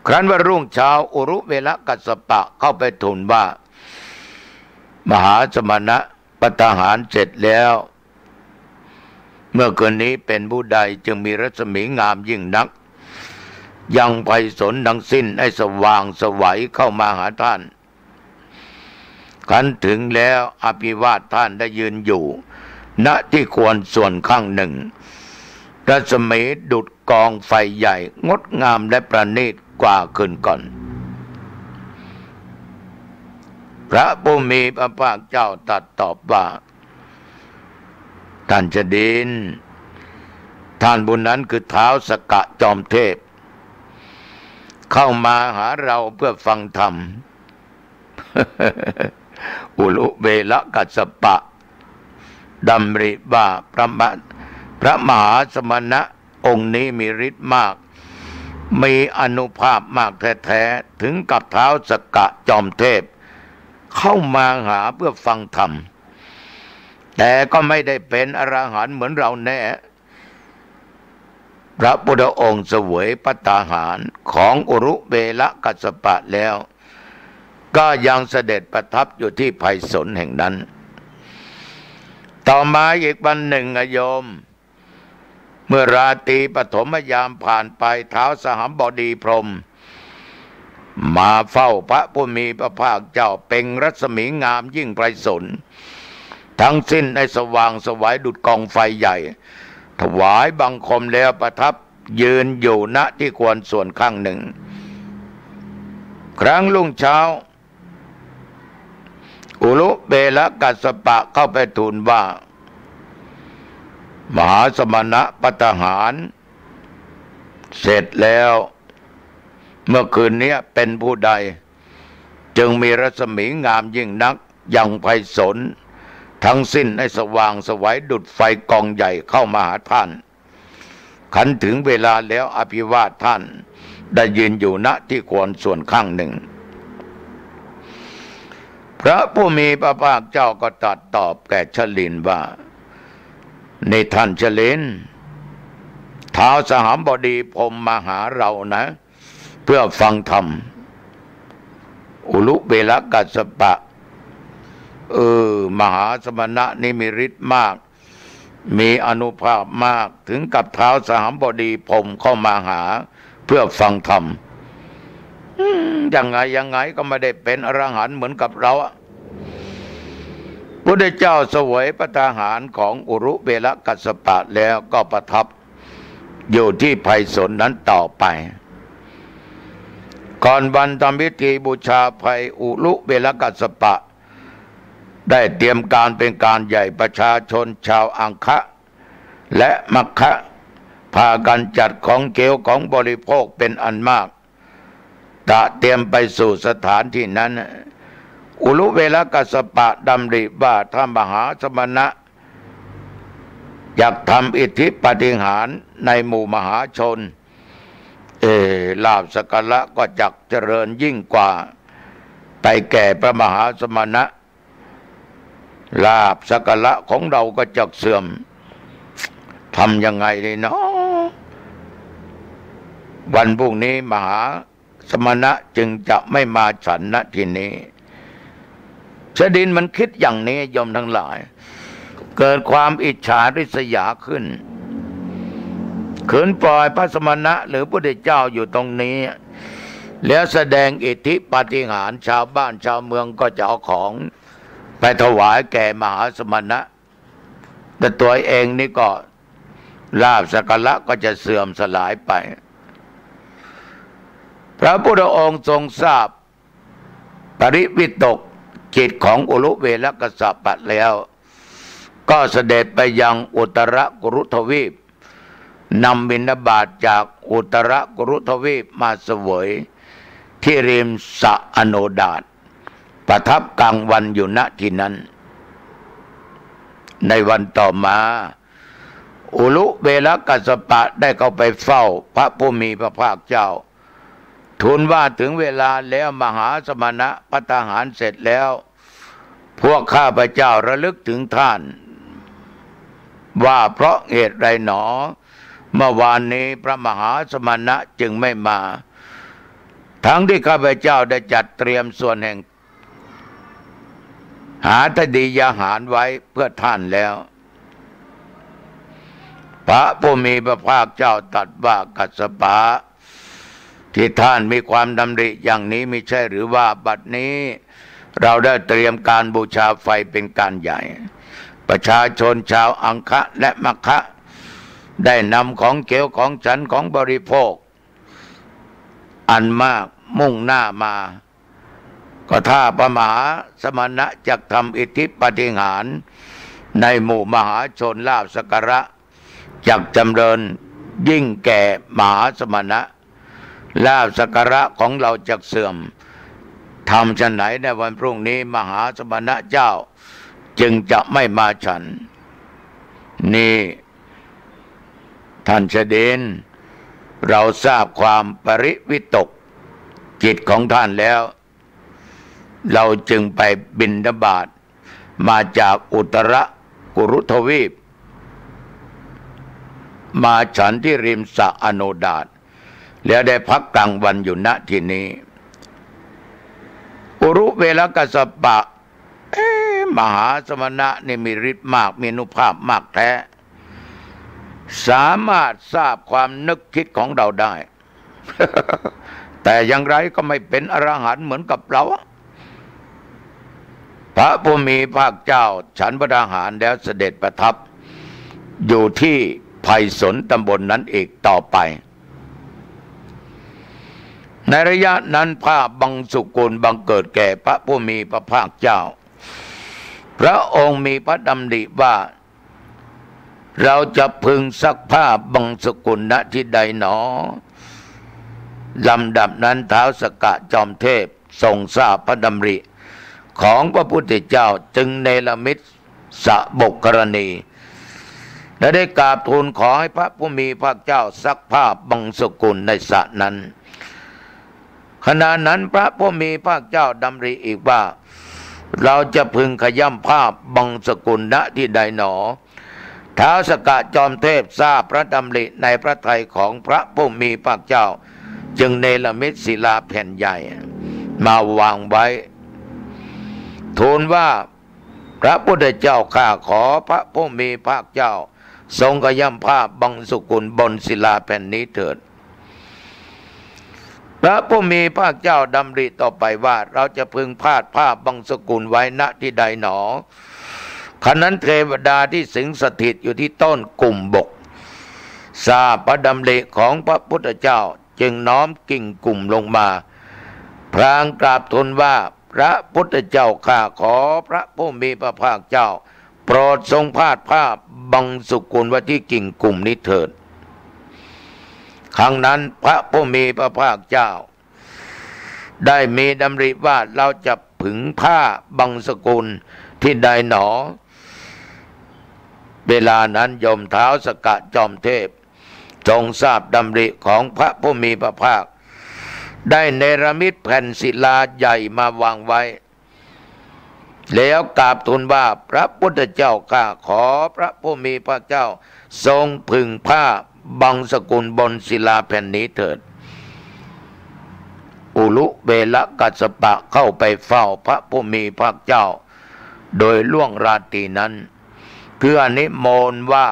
ครั้นว่ารุ่งเช้าอุรุเวลกัสสปะเข้าไปทูลว่ามหาสมณะภัตตาหารเสร็จแล้วเมื่อคืนนี้เป็นผู้ใดจึงมีรัศมีงามยิ่งนักยังไพศาลทั้งสิ้นให้สว่างไสวเข้ามาหาท่านขันถึงแล้วอภิวาทท่านได้ยืนอยู่ณที่ควรส่วนข้างหนึ่งรัศมีดุจกองไฟใหญ่งดงามและประณีตกว่าคืนก่อนพระผู้มีพระภาคเจ้าตรัสตอบว่าท่านเจดีนท่านบุญนั้นคือท้าวสกะจอมเทพเข้ามาหาเราเพื่อฟังธรรม อุลุเวลกัสสปะดำริว่าพระมหาสมณะองค์นี้มีฤทธิ์มากมีอานุภาพมากแท้ๆถึงกับท้าวสกะจอมเทพเข้ามาหาเพื่อฟังธรรมแต่ก็ไม่ได้เป็นอรหันต์เหมือนเราแน่พระพุทธองค์เสวยภัตตาหารของอุรุเวลกัสสปะแล้วก็ยังเสด็จประทับอยู่ที่ไพศาลแห่งนั้นต่อมาอีกวันหนึ่งโยมเมื่อราตรีปฐมยามผ่านไปท้าวสหัมบดีพรหมมาเฝ้าพระผู้มีพระภาคเจ้าเปล่งรัศมีงามยิ่งไพศาลทั้งสิ้นในสว่างไสวดุจกองไฟใหญ่ถวายบังคมแล้วประทับยืนอยู่ณที่ควรส่วนข้างหนึ่งครั้งรุ่งเช้าอุลุเวลกัสสปะเข้าไปทูลว่ามหาสมณะภัตตาหารเสร็จแล้วเมื่อคืนนี้เป็นผู้ใดจึงมีรัศมีงามยิ่งนักยังไพศาลทั้งสิ้นให้สว่างไสวดุจไฟกองใหญ่เข้ามาหาท่านขันถึงเวลาแล้วอภิวาทท่านได้ยืนอยู่ณที่ควรส่วนข้างหนึ่งพระผู้มีพระภาคเจ้าก็ตรัสตอบแก่ชลินว่าในท่านชลินท้าวสหัมบดีพรหมมาหาเรานะเพื่อฟังธรรมอุลุเวลกัสสปะมหาสมณะนี่มีฤทธิ์มากมีอานุภาพมากถึงกับท้าวสหัมบดีพรหมเข้ามาหาเพื่อฟังธรรมยังไงก็ไม่ได้เป็นอรหันต์เหมือนกับเราพระพุทธเจ้าเสวยภัตตาหารของอุรุเวลกัสสปะแล้วก็ประทับอยู่ที่ไพศาลนั้นต่อไปก่อนวันทำพิธีบูชาไพอุรุเวลกัสสปะได้เตรียมการเป็นการใหญ่ประชาชนชาวอังคะและมัคคะพากันจัดของเกวของบริโภคเป็นอันมากเตรียมไปสู่สถานที่นั้นอุลุเวลกัสสปะดำริว่าถ้ามหาสมณะอยากทำอิทธิปาฏิหาริย์ในหมู่มหาชนลาภสักการะก็จักเจริญยิ่งกว่าไปแก่พระมหาสมณะลาภสักการะของเราก็จักเสื่อมทำยังไงดีเนาะวันพรุ่งนี้มหาสมณะจึงจะไม่มาฉันณที่นี้ชดินมันคิดอย่างนี้โยมทั้งหลายเกิดความอิจฉาริษยาขึ้นขืนปล่อยพระสมณะหรือพระพุทธเจ้าอยู่ตรงนี้แล้วแสดงอิทธิปาฏิหาริย์ชาวบ้านชาวเมืองก็จะเอาของไปถวายแก่มหาสมณะแต่ตัวเองนี่ก็ลาภสักการะก็จะเสื่อมสลายไปพระพุทธองค์ทรงทราบปริวิตกจิตของอุลุเวลกัสสปะแล้วก็เสด็จไปยังอุตรกุรุทวีป นำบิณฑบาตจากอุตรกุรุทวีปมาเสวยที่ริมสระอโนดาตประทับกลางวันอยู่ณที่นั้นในวันต่อมาอุลุเวลกัสสปะได้เข้าไปเฝ้าพระผู้มีพระภาคเจ้าทูลว่าถึงเวลาแล้วมหาสมณะภัตตาหารเสร็จแล้วพวกข้าพเจ้าระลึกถึงท่านว่าเพราะเหตุใดหนอเมื่อวานนี้พระมหาสมณะจึงไม่มาทั้งที่ข้าพเจ้าได้จัดเตรียมส่วนแห่งหาทดียาหารไว้เพื่อท่านแล้วพระผู้มีพระภาคเจ้าตรัสว่ากัสสปะที่ท่านมีความดำริอย่างนี้ไม่ใช่หรือว่าบัดนี้เราได้เตรียมการบูชาไฟเป็นการใหญ่ประชาชนชาวอังคะและมัคคะได้นำของเกี๊ยวของฉันของบริโภคอันมากมุ่งหน้ามาก็ถ้าพระมหาสมณะจักทำอิทธิปาฏิหาริย์ในหมู่มหาชนลาภสักการะจักจำเริญยิ่งแก่มหาสมณะลาภสักการะของเราจักเสื่อมทำฉันไหนในวันพรุ่งนี้มหาสมณะเจ้าจึงจะไม่มาฉันนี่ท่านเสด็จเราทราบความปริวิตกจิตของท่านแล้วเราจึงไปบิณฑบาตมาจากอุตรกุรุทวีปมาฉันที่ริมสระอโนดาตแล้วได้พักกลางวันอยู่ณที่นี้อุรุเวลกัสสปะมหาสมณะนี่มีฤทธิ์มากมีอานุภาพมากแท้สามารถทราบความนึกคิดของเราได้ แต่อย่างไรก็ไม่เป็นอรหันต์เหมือนกับเราพระผู้มีพระเจ้าฉันพระอาหารแล้วเสด็จประทับอยู่ที่ไผ่สนตำบลนั้นอีกต่อไปในระยะนั้นพระบังสุกุลบังเกิดแก่พระผู้มีพระภาคเจ้าพระองค์มีพระดำริว่าเราจะพึงซักผ้าบังสุกุลณที่ใดหนอลำดับนั้นท้าวสกะจอมเทพทรงทราบพระดำริของพระพุทธเจ้าจึงเนรมิตสบกกรณีและได้กราบทูลขอให้พระผู้มีพระเจ้าซักผ้าบังสุกุลในสระนั้นขณะนั้นพระผู้มีพระเจ้าดำริอีกว่าเราจะพึงขย่ำผ้าบังสกุลณที่ใดหนอท้าวสกะจอมเทพทราบพระดำริในพระทัยของพระผู้มีพระเจ้าจึงเนรมิตศิลาแผ่นใหญ่มาวางไว้ทูลว่าพระพุทธเจ้าข้าขอพระผู้มีพระเจ้าทรงขย่ำผ้าบังสุกุลบนศิลาแผ่นนี้เถิดพระผู้มีพระเจ้าดำริต่อไปว่าเราจะพึงพาดผ้าบังสกุลไว้ณที่ใดหนอขณะนั้นเทวดาที่สิงสถิตอยู่ที่ต้นกุ่มบกทราบพระดำริของพระพุทธเจ้าจึงน้อมกิ่งกุ่มลงมาพลางกราบทูลว่าพระพุทธเจ้าข้าขอพระผู้มีพระภาคเจ้าโปรดทรงพาดผ้าบังสุกุลไว้ที่กิ่งกุ่มนี้เถิดครั้งนั้นพระผู้มีพระภาคเจ้าได้มีดำริว่าเราจะผึ่งผ้าบังสกุลที่ใดหนอเวลานั้นยมท้าวสกะจอมเทพทรงทราบดำริของพระผู้มีพระภาคได้เนรมิตแผ่นศิลาใหญ่มาวางไว้แล้วกราบทูลว่าพระพุทธเจ้าข้าขอพระผู้มีพระเจ้าทรงผึ่งผ้าบังสกุลบนศิลาแผ่นนี้เถิดอุลุเวลกัสสปะเข้าไปเฝ้าพระผู้มีพระเจ้าโดยล่วงราตรีนั้นเพื่อนิมนต์ว่า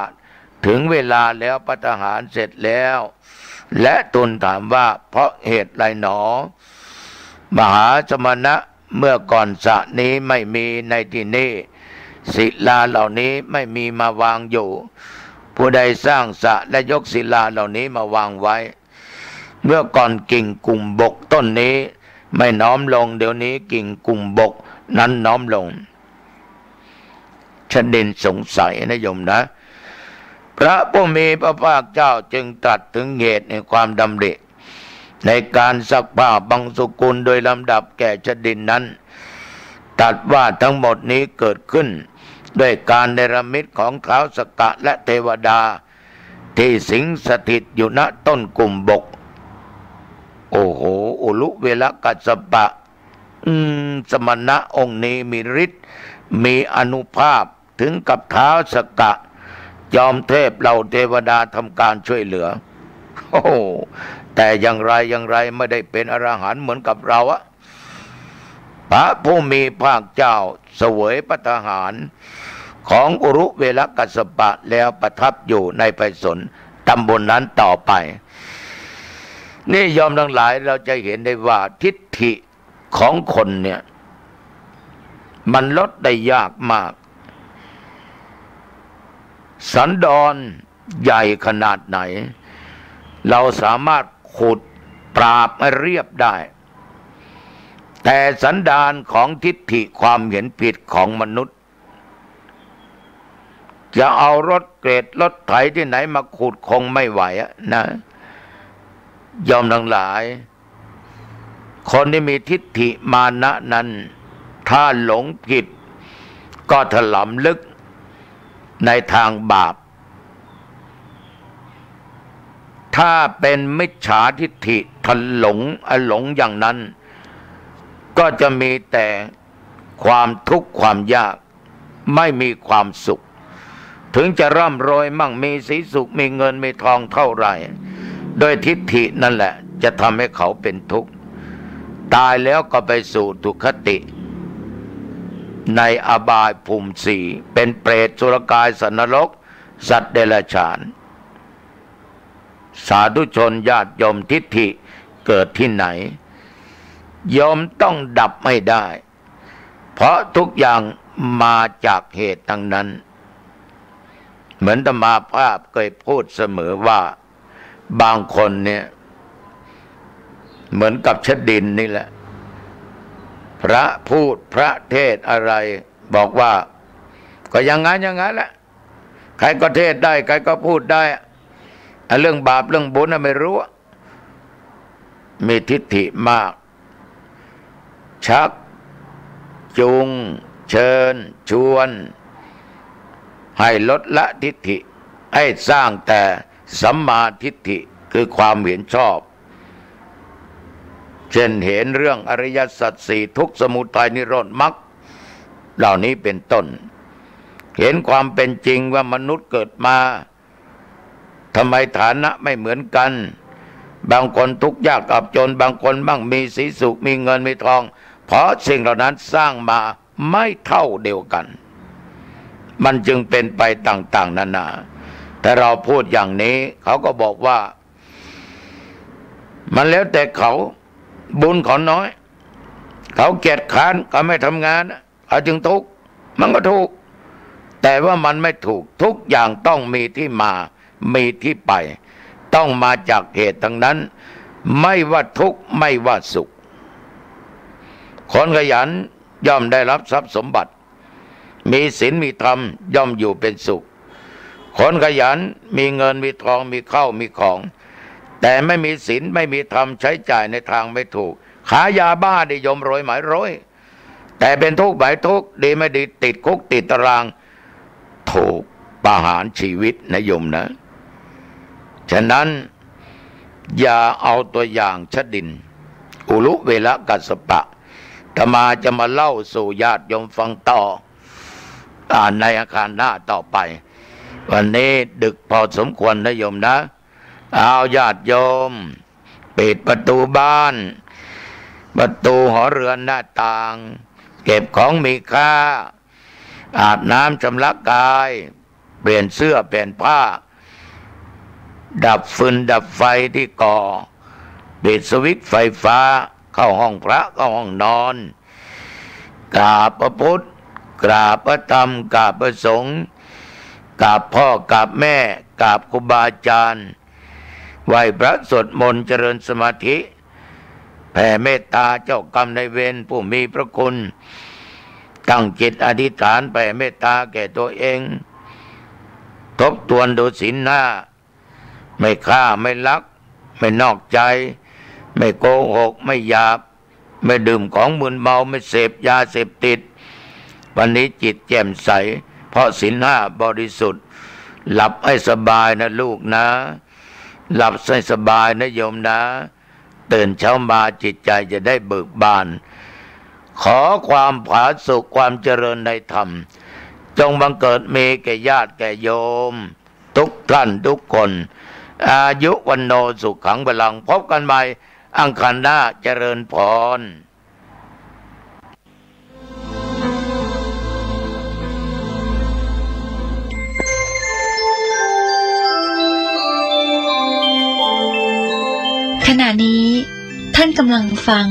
ถึงเวลาแล้วภัตตาหารเสร็จแล้วและทูลถามว่าเพราะเหตุไรหนอมหาสมณะเมื่อก่อนสระนี้ไม่มีในที่นี้ศิลาเหล่านี้ไม่มีมาวางอยู่ผู้ใดสร้างสระและยกศิลาเหล่านี้มาวางไว้เมื่อก่อนกิ่งกุ่มบกต้นนี้ไม่น้อมลงเดี๋ยวนี้กิ่งกุ่มบกนั้นน้อมลงชดินสงสัยนะโยมนะ พระผู้มีพระภาคเจ้าจึงตรัสถึงเหตุในความดำริในการซักผ้าบังสุกุลโดยลำดับแก่ชดินนั้นตรัสว่าทั้งหมดนี้เกิดขึ้นด้วยการเนรมิตของท้าวสกะและเทวดาที่สิงสถิตอยู่ณต้นกุมบกโอ้โหอุลุเวลกัสสปะสมณะองค์นี้มีฤทธิ์มีอานุภาพถึงกับท้าวสกะยอมเทพเหล่าเทวดาทำการช่วยเหลือโอ้แต่อย่างไรไม่ได้เป็นอรหันต์เหมือนกับเราอะพระผู้มีภาคเจ้าเสวยภัตตาหารของอุรุเวลกัสสปะแล้วประทับอยู่ในไพศาลตำบลนั้นต่อไปนี่ยอมทั้งหลายเราจะเห็นได้ว่าทิฏฐิของคนเนี่ยมันลดได้ยากมากสันดอนใหญ่ขนาดไหนเราสามารถขุดปราบให้เรียบได้แต่สันดานของทิฏฐิความเห็นผิดของมนุษย์จะเอารถเกรดรถไถที่ไหนมาขุดคงไม่ไหวนะยอมทั้งหลายคนที่มีทิฏฐิมานะนั้นถ้าหลงผิดก็ถลำลึกในทางบาปถ้าเป็นมิจฉาทิฏฐิถลงอย่างนั้นก็จะมีแต่ความทุกข์ความยากไม่มีความสุขถึงจะร่ำรวยมั่งมีสีสุขมีเงินมีทองเท่าไหร่โดยทิฏฐินั่นแหละจะทำให้เขาเป็นทุกข์ตายแล้วก็ไปสู่ทุกขติในอบายภูมิสี่เป็นเปรตสุรกายสัตว์นรกสัตว์เดรัจฉานสาธุชนญาติโยมทิฏฐิเกิดที่ไหนโยมต้องดับไม่ได้เพราะทุกอย่างมาจากเหตุทั้งนั้นเหมือนธรรมาภาพเคยพูดเสมอว่าบางคนเนี่ยเหมือนกับชดินนี่แหละพระพูดพระเทศอะไรบอกว่าก็อย่างนั้นแหละใครก็เทศได้ใครก็พูดได้เรื่องบาปเรื่องบุญไม่รู้มีทิฏฐิมากชักจูงเชิญชวนให้ลดละทิฏฐิให้สร้างแต่สัมมาทิฏฐิคือความเห็นชอบเช่นเห็นเรื่องอริยสัจสี่ทุกข์สมุทัยนิโรธมรรคเหล่านี้เป็นต้นเห็นความเป็นจริงว่ามนุษย์เกิดมาทำไมฐานะไม่เหมือนกันบางคนทุกข์ยากอับจนบางคนบ้างมีสีสุขมีเงินมีทองเพราะสิ่งเหล่านั้นสร้างมาไม่เท่าเดียวกันมันจึงเป็นไปต่างๆนานาแต่เราพูดอย่างนี้เขาก็บอกว่ามันแล้วแต่เขาบุญเขาน้อยเขาเกียจค้านเขาไม่ทำงานเขาจึงทุกข์มันก็ถูกแต่ว่ามันไม่ถูกทุกอย่างต้องมีที่มามีที่ไปต้องมาจากเหตุทั้งนั้นไม่ว่าทุกข์ไม่ว่าสุขคนขยันย่อมได้รับทรัพย์สมบัติมีศีลมีธรรมย่อมอยู่เป็นสุขคนขยันมีเงินมีทองมีข้าวมีของแต่ไม่มีศีลไม่มีธรรมใช้จ่ายในทางไม่ถูกขายยาบ้าได้ยมโรยหมายร้อยแต่เป็นทุกข์หมายทุกข์ดีไม่ดีติดคุกติดตารางถูกประหารชีวิตนะโยมนะฉะนั้นอย่าเอาตัวอย่างชดินอุลุเวลกัสสปะธรรมาจะมาเล่าสู่ญาติโยมฟังต่อในอาคารหน้าต่อไปวันนี้ดึกพอสมควรนะโยมนะเอาญาติโยมปิดประตูบ้านประตูหอเรือนหน้าต่างเก็บของมีค่าอาบน้ำชำระกายเปลี่ยนเสื้อเปลี่ยนผ้าดับฟืนดับไฟที่ก่อปิดสวิตช์ไฟฟ้าเข้าห้องพระเข้าห้องนอนกราบพระพุทธกราบพระธรรมกราบพระสงฆ์กราบพ่อกราบแม่กราบครูบาอาจารย์ไหว้พระสวดมนต์เจริญสมาธิแผ่เมตตาเจ้ากรรมนายเวรผู้มีพระคุณตั้งจิตอธิษฐานแผ่เมตตาแก่ตัวเอง ทบทวนดูศีลห้าไม่ฆ่าไม่ลักไม่นอกใจไม่โกหกไม่หยาบไม่ดื่มของมึนเมาไม่เสพยาเสพติดวันนี้จิตแจ่มใสเพราะศีลห้าบริสุทธิ์หลับให้สบายนะลูกนะหลับให้สบายนะโยมนะตื่นเช้ามาจิตใจจะได้เบิกบานขอความผาสุกความเจริญในธรรมจงบังเกิดมีแก่ญาติแก่โยมทุกท่านทุกคนอายุวันโนสุขังพลังพบกันใหม่อังคารหน้าเจริญพรขณะนี้ท่านกำลังฟัง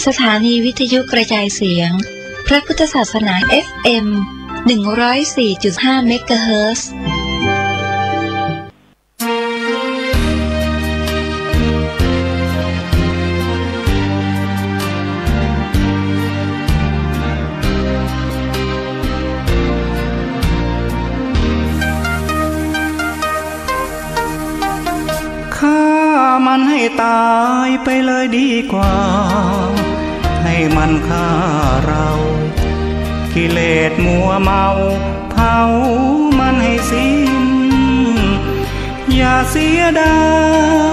สถานีวิทยุกระจายเสียงพระพุทธศาสนา FM 104.5 เมกะเฮิรตซ์มันให้ตายไปเลยดีกว่าให้มันฆ่าเรากิเลสมัวเมาเผามันให้สิ้นอย่าเสียดา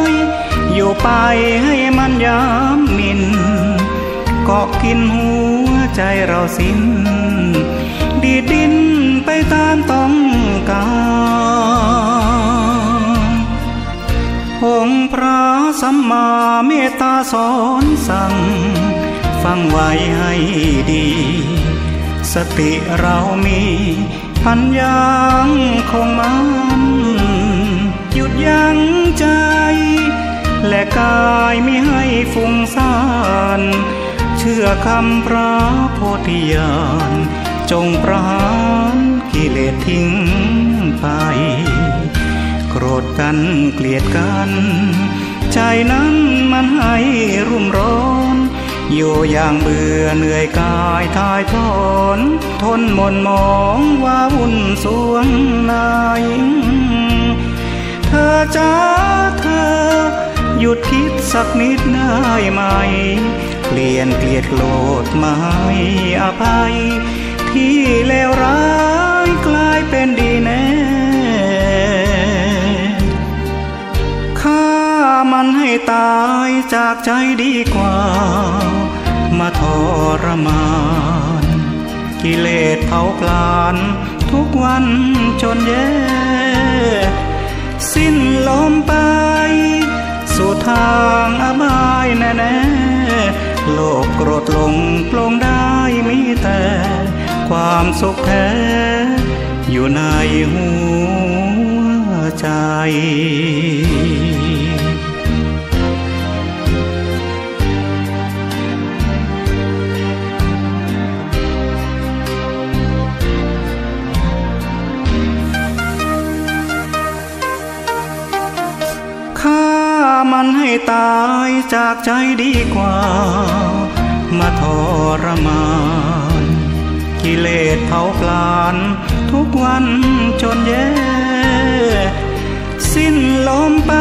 ยอยู่ไปให้มันย้ำมินเกาะกินหัวใจเราสิ้นดีดดิ้นไปตามต้องการองค์พระสัมมาเมตตาสอนสั่งฟังไว้ให้ดีสติเรามีปัญญาคงมันหยุดยั้งใจและกายมิให้ฟุ้งซ่านเชื่อคำพระโพธิญาณจงประหารกิเลสทิ้งไปโกรธกันเกลียดกันใจนั้นมันให้รุ่มร้อนอยู่อย่างเบื่อเหนื่อยกายทายทอนทนหม่นหมองว่าวุ่นสวงในเธอจ้าเธอหยุดคิดสักนิดได้ไหมเปลี่ยนเกลียดโกรธมาให้อภัยที่เลวร้ายกลายเป็นดีแน่ฆ่ามันให้ตายจากใจดีกว่ามาทรมานกิเลสเผาผลาญทุกวันจนแย่สิ้นลมไปสู่ทางอบายแน่ๆโลกโกรธลงปลงได้มีแต่ความสุขแท้อยู่ในหัวใจฆ่ามันให้ตายจากใจดีกว่ามาทรมานกิเลสเผาผลาญทุกวันจนแย่สิ้นลมไป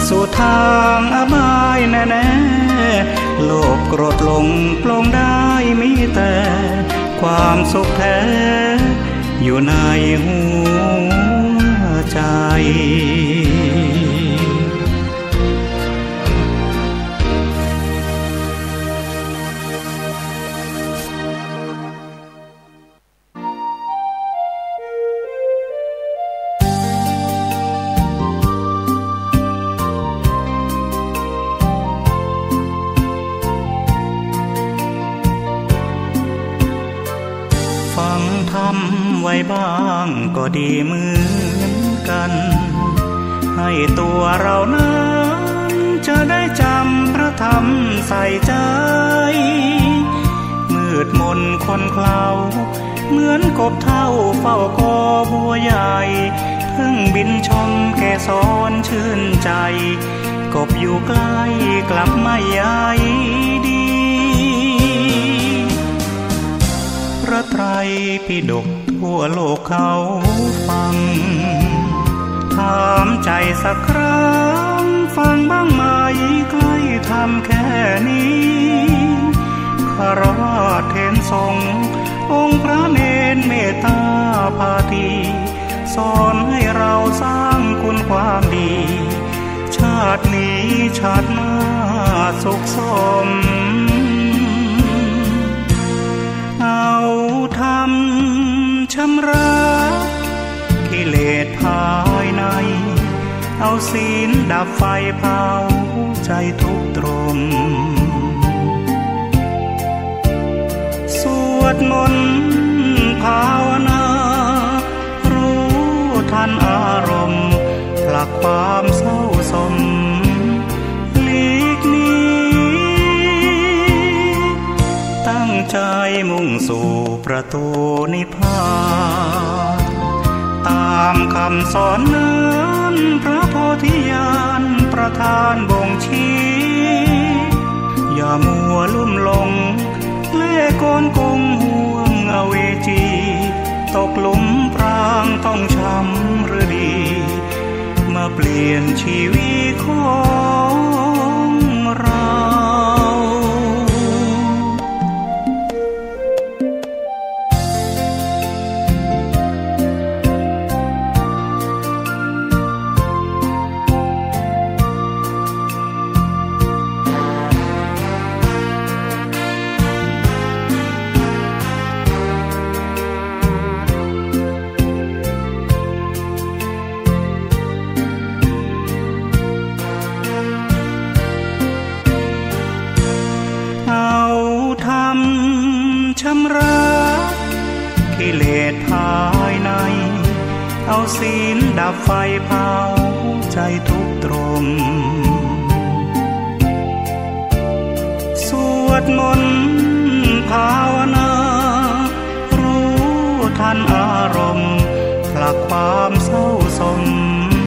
สู่ทางอบายแน่ๆโลกโกรธลงปลงได้มีแต่ความสุขแท้อยู่ในหัวใจไว้บ้างก็ดีเหมือนกันให้ตัวเรานั้นจะได้จำพระธรรมใส่ใจมืดมนคนเคล้าเหมือนกบเท่าเฝ้ากอบัวใหญ่เพิ่งบินชมแกสอนชื่นใจกบอยู่ใกล้กลับไม่ใยดีพระไตรปิฎก ทั่วโลกเขาฟังถามใจสักครั้งฟังบ้างไหมใกล้ทำแค่นี้คารวะเทนทรงองค์พระเนรเมตตาภาทีสอนให้เราสร้างคุณความดีชาตินี้ชาติหน้าสุขสมเอาธรรมชำระกิเลสภายในเอาศีลดับไฟเผาใจทุกตรมสวดมนต์ภาวนารู้ทันอารมณ์ผลักความเศร้าสมหลีกหนีตั้งใจมุ่งสู่ประตูนิพพานตามคำสอนนั้นพระโพธิญาณประทานบ่งชี้อย่ามัวลุ่มหลงเล่ห์กลโกงห่วงอเวจีตกหลุมพรางต้องช้ำหรือดีมาเปลี่ยนชีวิตของเราชำระกิเลสภายในเอาศีลดับไฟเผาใจทุกตรมสวดมนต์ภาวนารู้ทันอารมณ์ผลักความเศร้า